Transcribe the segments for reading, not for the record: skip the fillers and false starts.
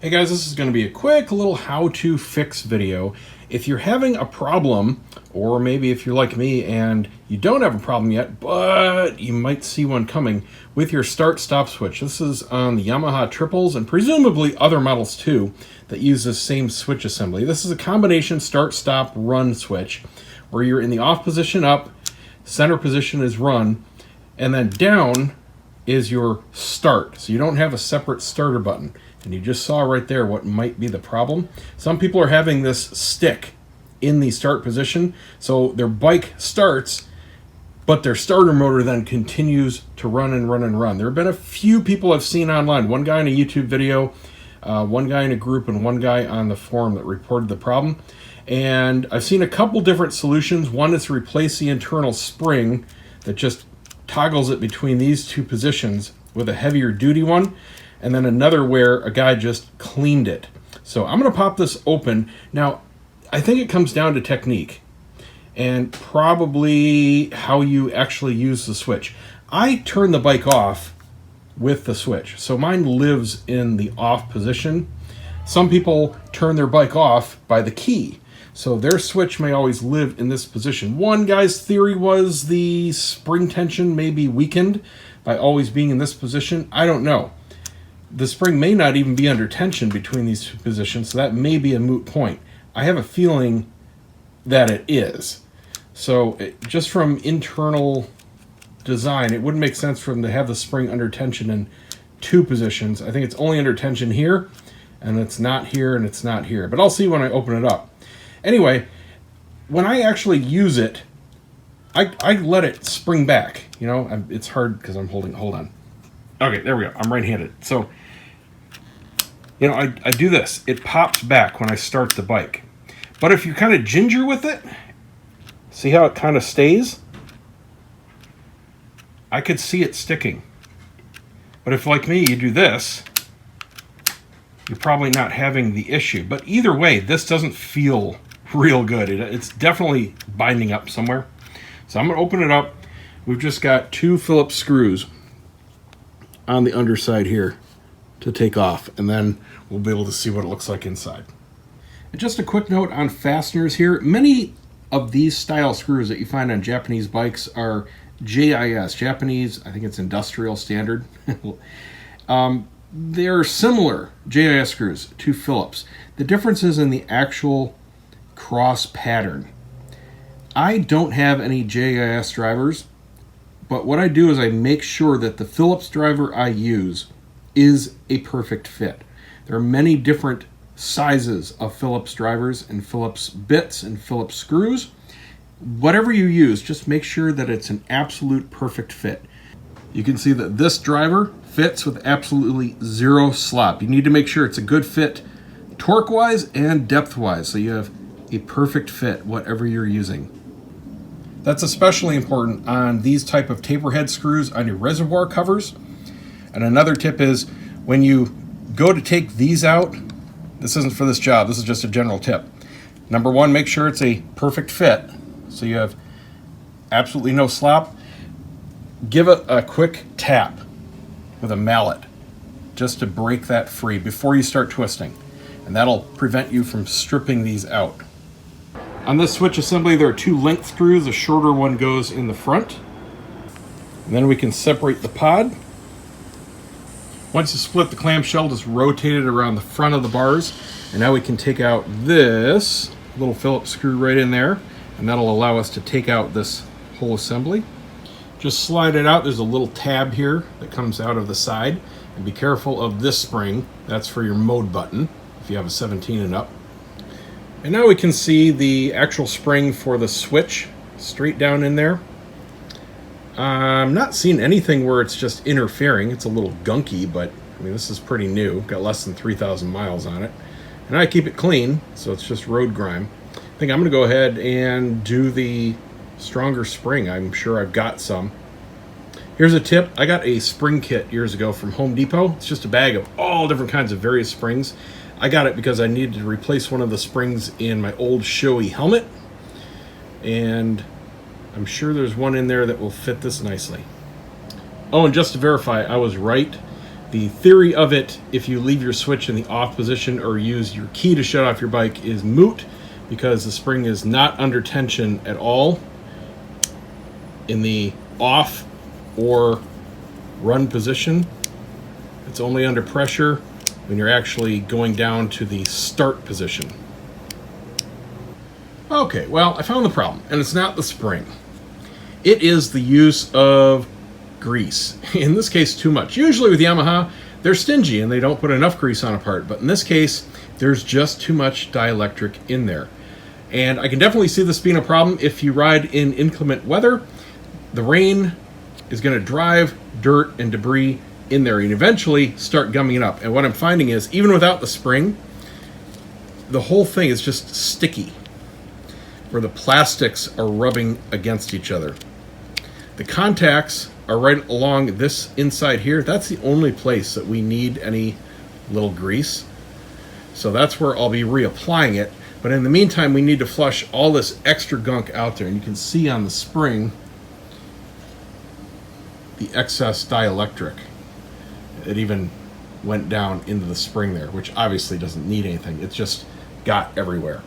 Hey guys, this is going to be a quick little how-to fix video. If you're having a problem, or maybe if you're like me and you don't have a problem yet, but you might see one coming with your start-stop switch. This is on the Yamaha triples and presumably other models too that use the same switch assembly. This is a combination start-stop-run switch where you're in the off position up, center position is run, and then down is your start. So you don't have a separate starter button. And you just saw right there what might be the problem. Some people are having this stick in the start position, so their bike starts, but their starter motor then continues to run and run and run. There have been a few people I've seen online, one guy in a YouTube video, one guy in a group, and one guy on the forum that reported the problem. And I've seen a couple different solutions. One is to replace the internal spring that just toggles it between these two positions with a heavier duty one. And then another where a guy just cleaned it. So I'm going to pop this open. Now, I think it comes down to technique and probably how you actually use the switch. I turn the bike off with the switch. So mine lives in the off position. Some people turn their bike off by the key. So their switch may always live in this position. One guy's theory was the spring tension may be weakened by always being in this position. I don't know. The spring may not even be under tension between these two positions, so that may be a moot point. I have a feeling that it is. So just from internal design, it wouldn't make sense for them to have the spring under tension in two positions. I think it's only under tension here, and it's not here, and it's not here. But I'll see when I open it up. Anyway, when I actually use it, I let it spring back. You know, it's hard because I'm hold on. Okay, there we go. I'm right-handed. So, you know, I do this. It pops back when I start the bike. But if you kind of ginger with it, see how it kind of stays? I could see it sticking. But if, like me, you do this, you're probably not having the issue. But either way, this doesn't feel real good. It's definitely binding up somewhere. So I'm going to open it up. We've just got two Phillips screws on the underside here to take off, and then we'll be able to see what it looks like inside. And just a quick note on fasteners here. Many of these style screws that you find on Japanese bikes are JIS, Japanese, I think it's industrial standard. They're similar JIS screws to Phillips. The difference is in the actual cross pattern. I don't have any JIS drivers, but what I do is I make sure that the Phillips driver I use is a perfect fit. There are many different sizes of Phillips drivers and Phillips bits and Phillips screws. Whatever you use, just make sure that it's an absolute perfect fit. You can see that this driver fits with absolutely zero slop. You need to make sure it's a good fit torque-wise and depth-wise, so you have a perfect fit, whatever you're using. That's especially important on these type of taper head screws on your reservoir covers. And another tip is when you go to take these out, this isn't for this job, this is just a general tip. Number one, make sure it's a perfect fit, so you have absolutely no slop. Give it a quick tap with a mallet just to break that free before you start twisting. And that'll prevent you from stripping these out. On this switch assembly, there are two length screws. The shorter one goes in the front. And then we can separate the pod. Once you split the clamshell, just rotate it around the front of the bars. And now we can take out this little Phillips screw right in there. And that'll allow us to take out this whole assembly. Just slide it out. There's a little tab here that comes out of the side. And be careful of this spring. That's for your mode button, if you have a 17 and up. And now we can see the actual spring for the switch straight down in there. I'm not seeing anything where it's just interfering. It's a little gunky, but I mean, this is pretty new. Got less than 3,000 miles on it. And I keep it clean, so it's just road grime. I think I'm going to go ahead and do the stronger spring. I'm sure I've got some. Here's a tip. I got a spring kit years ago from Home Depot. It's just a bag of all different kinds of various springs. I got it because I needed to replace one of the springs in my old Shoei helmet. And I'm sure there's one in there that will fit this nicely. Oh, and just to verify, I was right. The theory of it, if you leave your switch in the off position or use your key to shut off your bike, is moot because the spring is not under tension at all in the off or run position. It's only under pressure when you're actually going down to the start position. Okay, well, I found the problem, and it's not the spring. It is the use of grease. In this case, too much. Usually with Yamaha, they're stingy and they don't put enough grease on a part, but in this case, there's just too much dielectric in there. And I can definitely see this being a problem if you ride in inclement weather. The rain is going to drive dirt and debris in there and eventually start gumming it up. And what I'm finding is, even without the spring, the whole thing is just sticky, where the plastics are rubbing against each other. The contacts are right along this inside here. That's the only place that we need any little grease. So that's where I'll be reapplying it. But in the meantime, we need to flush all this extra gunk out there. And you can see on the spring the excess dielectric. It even went down into the spring there, which obviously doesn't need anything. It's just got everywhere.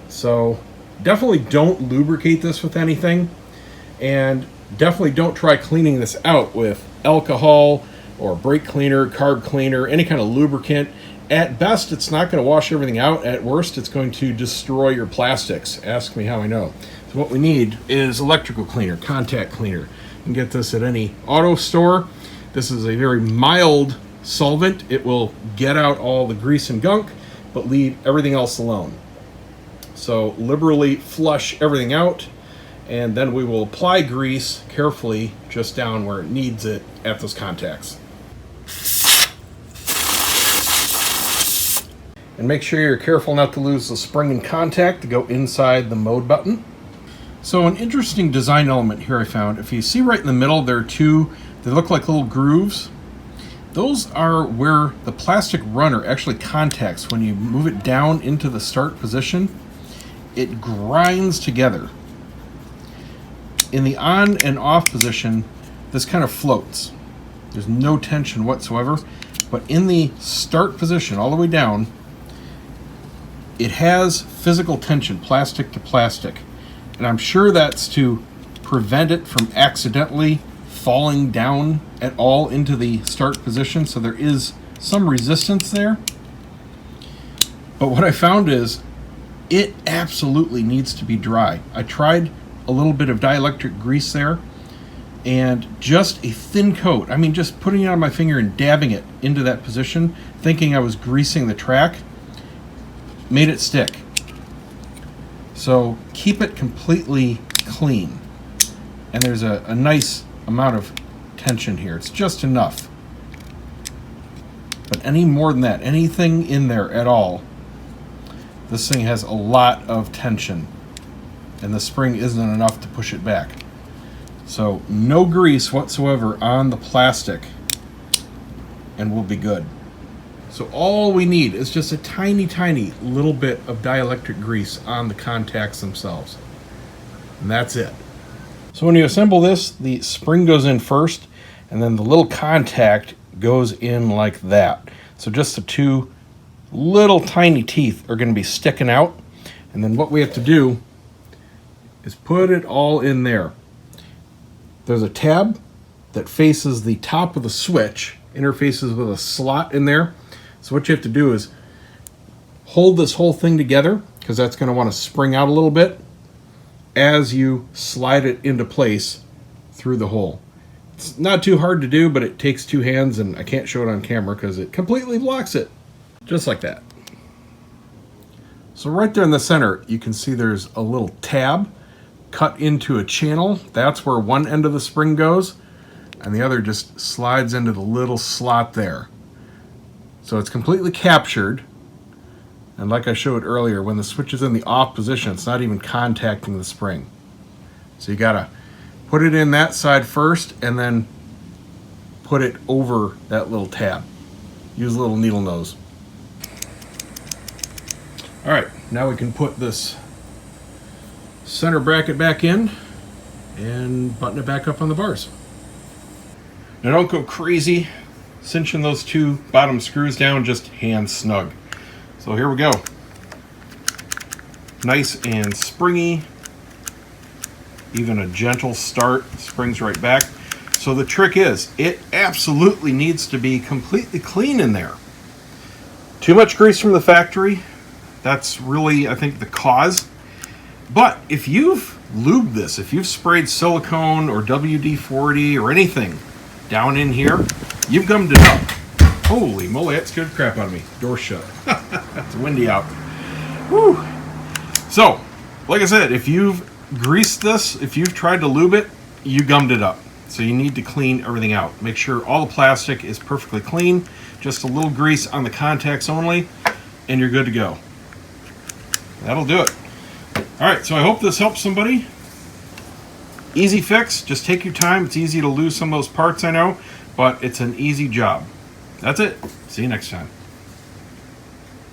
So definitely don't lubricate this with anything. And definitely don't try cleaning this out with alcohol or brake cleaner, carb cleaner, any kind of lubricant. At best, it's not going to wash everything out. At worst, it's going to destroy your plastics. Ask me how I know. So what we need is electrical cleaner, contact cleaner. You can get this at any auto store. This is a very mild solvent. It will get out all the grease and gunk, but leave everything else alone. So liberally flush everything out, and then we will apply grease carefully just down where it needs it at those contacts. And make sure you're careful not to lose the spring in contact to go inside the mode button. So an interesting design element here I found. If you see right in the middle, there are two, they look like little grooves. Those are where the plastic runner actually contacts. When you move it down into the start position, it grinds together. In the on and off position, this kind of floats. There's no tension whatsoever. But in the start position, all the way down, it has physical tension, plastic to plastic. And I'm sure that's to prevent it from accidentally falling down at all into the start position. So there is some resistance there. But what I found is it absolutely needs to be dry. I tried a little bit of dielectric grease there, and just a thin coat. I mean, just putting it on my finger and dabbing it into that position, thinking I was greasing the track, made it stick. So keep it completely clean. And there's a nice amount of tension here. It's just enough. But any more than that, anything in there at all, this thing has a lot of tension, and the spring isn't enough to push it back. So no grease whatsoever on the plastic, and we'll be good. So all we need is just a tiny, tiny little bit of dielectric grease on the contacts themselves. And that's it. So when you assemble this, the spring goes in first, and then the little contact goes in like that. So just the two little tiny teeth are going to be sticking out. And then what we have to do is put it all in there. There's a tab that faces the top of the switch, interfaces with a slot in there. So what you have to do is hold this whole thing together, because that's going to want to spring out a little bit as you slide it into place through the hole. It's not too hard to do, but it takes two hands, and I can't show it on camera because it completely blocks it. Just like that. So right there in the center, you can see there's a little tab cut into a channel. That's where one end of the spring goes, and the other just slides into the little slot there. So it's completely captured, and like I showed earlier, when the switch is in the off position, it's not even contacting the spring. So you gotta put it in that side first, and then put it over that little tab. Use a little needle nose. All right, now we can put this center bracket back in and button it back up on the bars. Now don't go crazy cinching those two bottom screws down just hand snug. So here we go. Nice and springy. Even a gentle start, springs right back. So the trick is, it absolutely needs to be completely clean in there. Too much grease from the factory, that's really, I think, the cause. But if you've lubed this, if you've sprayed silicone or WD-40 or anything down in here, you've gummed it up. Holy moly, that scared the crap out of me. Door shut. It's windy out. Whew. So, like I said, if you've greased this, if you've tried to lube it, you gummed it up. So you need to clean everything out. Make sure all the plastic is perfectly clean, just a little grease on the contacts only, and you're good to go. That'll do it. All right, so I hope this helps somebody. Easy fix, just take your time. It's easy to lose some of those parts, I know, but it's an easy job. That's it. See you next time.